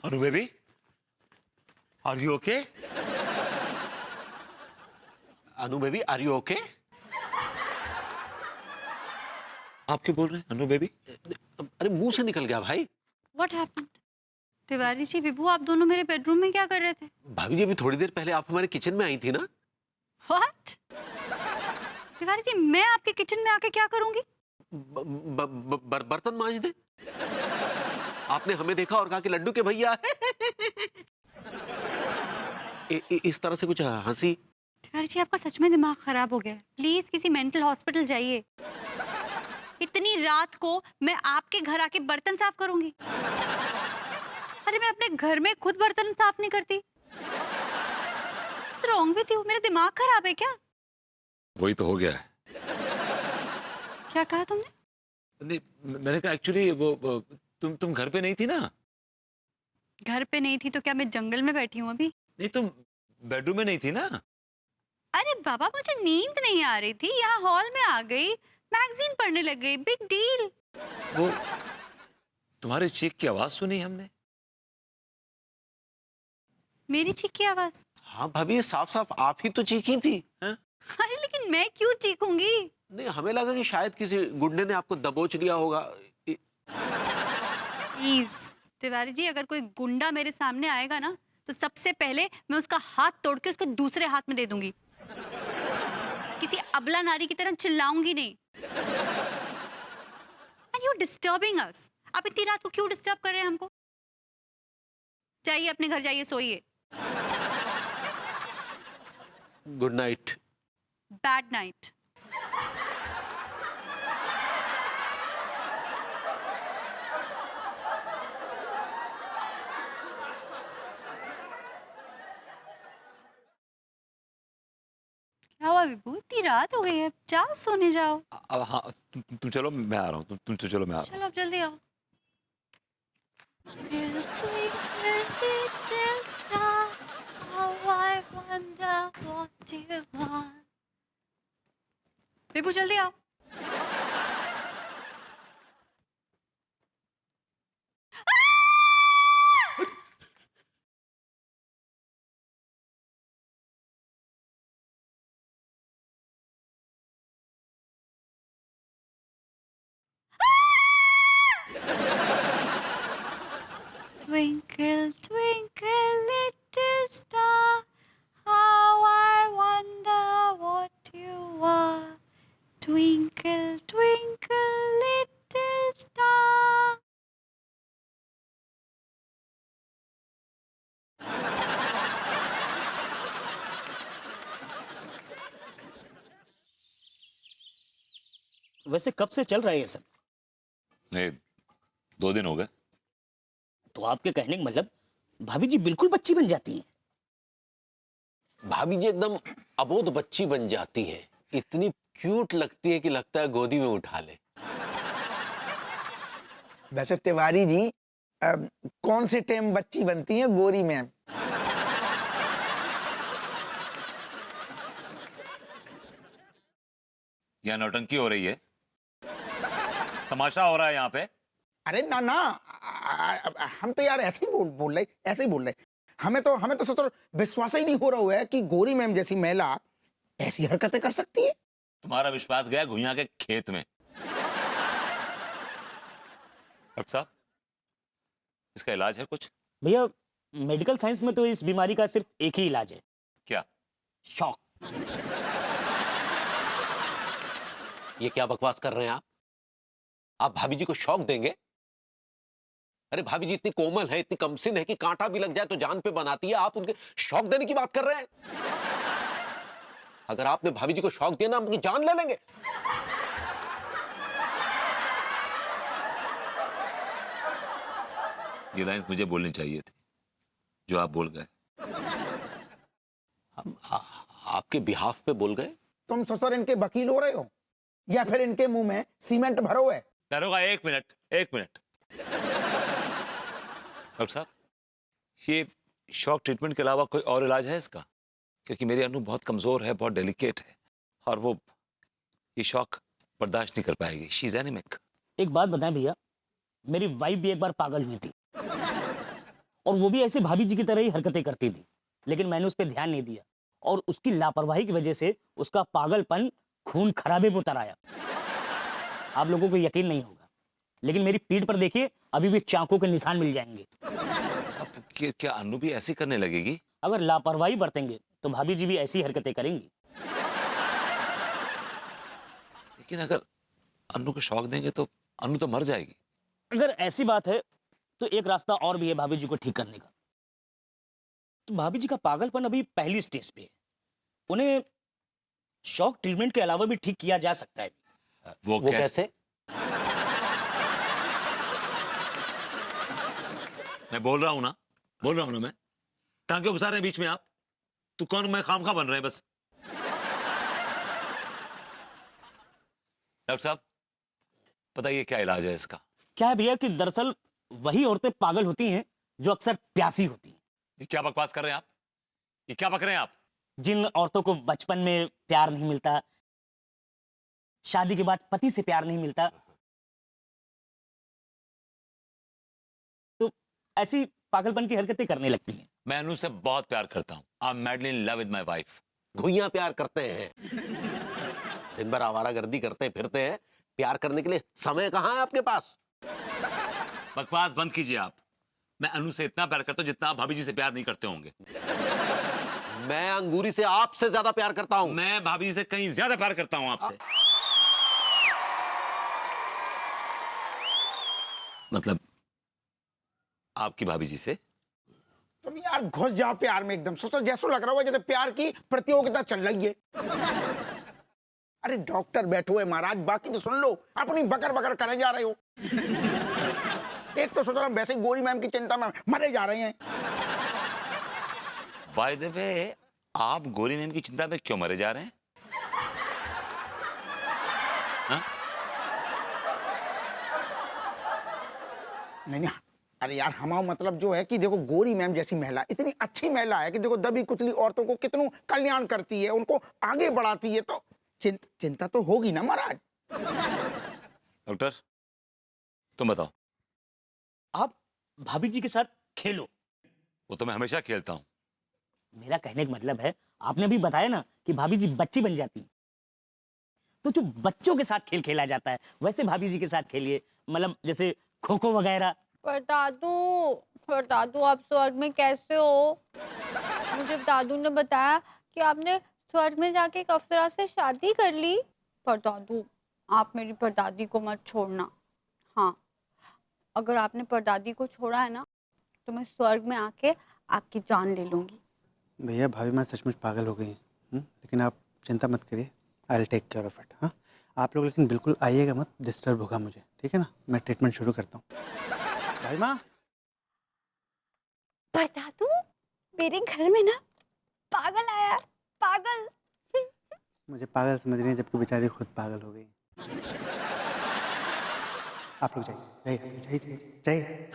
Anu baby, are you okay? Anu baby, are you okay? आप क्यों बोल रहे हैं अनु बेबी? अरे मुंह से निकल गया भाई। What happened? तिवारी जी, विभू, आप दोनों मेरे बेडरूम में क्या कर रहे थे? भाभी जी अभी थोड़ी देर पहले आप हमारे किचन में आई थी ना? What? तिवारी जी, मैं आपके किचन में आके क्या करूंगी? बर्तन मांज दे। आपने हमें देखा और कहा कि लड्डू के भैया। इस तरह से कुछ हंसी। तिवारी जी, आपका सच में दिमाग खराब हो गया है। प्लीज किसी मेंटल हॉस्पिटल जाइए। इतनी रात को मैं आपके घर आके बर्तन साफ करूंगी? अरे मैं अपने घर में खुद बर्तन साफ नहीं करती। What's wrong with you? मेरा दिमाग खराब है क्या? वही तो हो गया है। क्या कहा तुमने? नहीं, मैंने कहा एक्चुअली वो तुम घर पे नहीं थी ना? घर पे नहीं थी तो क्या मैं जंगल में बैठी हूँ अभी? नहीं, तुम बेडरूम में नहीं थी ना? अरे बाबा, मुझे नींद नहीं आ रही थी, यहाँ हॉल में आ गई, मैगजीन पढ़ने लग गई। Big deal. वो तुम्हारे चीख की आवाज सुनी हमने। मेरी चीख की आवाज? हाँ भाभी, साफ साफ आप ही तो चीखी थी। हाँ? अरे लेकिन मैं क्यों चीखूंगी? नहीं, हमें लगा कि शायद किसी गुंडे ने आपको दबोच लिया होगा। प्लीज तिवारी जी, अगर कोई गुंडा मेरे सामने आएगा ना तो सबसे पहले मैं उसका हाथ तोड़ के उसके दूसरे हाथ में दे दूंगी। किसी अबला नारी की तरह चिल्लाऊंगी नहीं। एंड यू डिस्टर्बिंग अस। आप इतनी रात को क्यों डिस्टर्ब कर रहे हैं हमको? जाइए अपने घर, जाइए सोइए। Good night. Bad night. क्या हुआ विभू? इतनी रात हो गई है, जाओ सोने जाओ। अब हाँ, तुम चलो, मैं आ रहा हूँ। तुम तो चलो, मैं आ रहा हूँ। चलो अब जल्दी आओ। Little twinkle, little star, how I wonder what you want. विभू जल्दी आओ। Twinkle, twinkle, little star, how I wonder what you are. Twinkle, twinkle, little star. वैसे कब से चल रहा है ये सब? नहीं, 2 दिन हो गए। तो आपके कहने का मतलब भाभी जी बिल्कुल बच्ची बन जाती हैं? भाभी जी एकदम अबोध बच्ची बन जाती है। इतनी क्यूट लगती है कि लगता है गोदी में उठा ले। वैसे तिवारी जी, कौन से टाइम बच्ची बनती है गोरी मैम? यहाँ नौटंकी हो रही है, तमाशा हो रहा है यहाँ पे। अरे ना ना, हम तो यार ऐसे ही बोल रहे, ऐसे ही बोल रहे। हमें तो सच विश्वास ही नहीं हो रहा हुआ है कि गोरी मैम जैसी महिला ऐसी हरकतें कर सकती है। तुम्हारा विश्वास गया घुइयां के खेत में। डॉक्टर साहब, इसका इलाज है कुछ? भैया, मेडिकल साइंस में तो इस बीमारी का सिर्फ एक ही इलाज है। क्या? शॉक। ये क्या बकवास कर रहे हैं आप भाभी जी को शौक देंगे? अरे भाभी जी इतनी कोमल है, इतनी कमसिन है कि कांटा भी लग जाए तो जान पे बनाती है। आप उनके शौक देने की बात कर रहे हैं? अगर आपने भाभी जी को शौक दिया ना, हम उनकी जान ले लेंगे। ये लाइंस मुझे बोलनी चाहिए थी जो आप बोल गए। आपके बिहाफ पे बोल गए। तुम ससुर इनके वकील हो रहे हो या फिर इनके मुंह में सीमेंट भरो है? दारोगा, एक मिनट, एक मिनट। डॉक्टर साहब, ये शॉक ट्रीटमेंट के अलावा कोई और इलाज है इसका? क्योंकि मेरी अनु बहुत कमजोर है, बहुत डेलिकेट है, और वो ये शॉक बर्दाश्त नहीं कर पाएगी। She is anaemic. एक बात बताएं भैया, मेरी वाइफ भी एक बार पागल हुई थी। और वो भी ऐसे भाभी जी की तरह ही हरकतें करती थी, लेकिन मैंने उस पर ध्यान नहीं दिया और उसकी लापरवाही की वजह से उसका पागलपन खून खराबे में उतर आया। आप लोगों को यकीन नहीं होगा, लेकिन मेरी पीठ पर देखिए अभी भी चाकू के निशान मिल जाएंगे। अब क्या अनु भी ऐसी करने लगेगी? अगर लापरवाही बरतेंगे तो भाभी जी भी ऐसी हरकतें करेंगी। लेकिन अगर अनु को शौक देंगे तो अनु तो मर जाएगी। अगर ऐसी बात है तो एक रास्ता और भी है भाभी जी को ठीक करने का। तो भाभी जी का पागलपन अभी पहली स्टेज पे है, उन्हें शॉक ट्रीटमेंट के अलावा भी ठीक किया जा सकता है। वो कैसे? मैं बोल रहा हूं ना मैं। टांगे घुसा रहे हैं बीच में आप। तू कौन मैं खामखा बन रहे हैं बस। डॉक्टर साहब बताइए क्या इलाज है इसका? क्या है भैया कि दरअसल वही औरतें पागल होती हैं जो अक्सर प्यासी होती हैं। ये क्या बकवास कर रहे हैं आप? ये क्या बक रहे हैं आप? जिन औरतों को बचपन में प्यार नहीं मिलता, शादी के बाद पति से प्यार नहीं मिलता, तो ऐसी पागलपन की हरकतें करने लगती हैं। मैं अनु से बहुत प्यार करता हूं। I am madly in love with my wife. घुइयां प्यार करते हैं, दिन भर आवारागर्दी करते फिरते हैं, प्यार करने के लिए समय कहाँ है आपके पास? बकवास बंद कीजिए आप। मैं अनु से इतना प्यार करता हूं जितना आप भाभी जी से प्यार नहीं करते होंगे। मैं अंगूरी से आपसे ज्यादा प्यार करता हूं। मैं भाभी जी से कहीं ज्यादा प्यार करता हूं आपसे। मतलब आपकी भाभी जी से? तुम यार घुस जाओ प्यार में एकदम। सोचो जैसा लग रहा है जैसे प्यार की प्रतियोगिता चल रही है। अरे डॉक्टर बैठो है महाराज, बाकी तो सुन लो, अपनी बकर बकर करे जा रहे हो। एक तो सोच रहा हूं वैसे ही गोरी मैम की चिंता में मरे जा रहे हैं। बाय द वे आप गोरी मैम की चिंता में क्यों मरे जा रहे हैं? हाँ? नहीं, अरे यार हमारा मतलब जो है कि देखो गोरी मैम जैसी महिला इतनी अच्छी महिला है कि देखो दबी कुचली औरतों को कितनों कल्याण करती है, उनको आगे बढ़ाती है, तो चिंता तो होगी ना महाराज। डॉक्टर तुम बताओ। आप भाभी जी के साथ खेलो। वो तो मैं हमेशा खेलता हूं। मेरा कहने का मतलब है, आपने अभी बताया ना कि भाभी जी बच्ची बन जाती, तो जो बच्चों के साथ खेल खेला जाता है वैसे भाभी जी के साथ खेलिए, मतलब जैसे खो खो वगैरह। पर दादू आप स्वर्ग में कैसे हो? मुझे दादू ने बताया कि आपने स्वर्ग में जाके एक अप्सरा से शादी कर ली। पर दादू आप मेरी परदादी को मत छोड़ना। हाँ, अगर आपने परदादी को छोड़ा है ना तो मैं स्वर्ग में आके आपकी जान ले लूंगी। भैया भाभी माँ सचमुच पागल हो गई हैं, लेकिन आप चिंता मत करिए, I will take care of it. हाँ, आप लोग लेकिन बिल्कुल आइएगा मत, डिस्टर्ब होगा मुझे, ठीक है ना? मैं ट्रीटमेंट शुरू करता हूँ। भाई माँ। पर दादू मेरे घर में ना पागल आया, पागल। मुझे पागल समझ रही है जबकि बेचारी खुद पागल हो गई। आप लोग जाइए जाइए जाइए जाइए जाइए।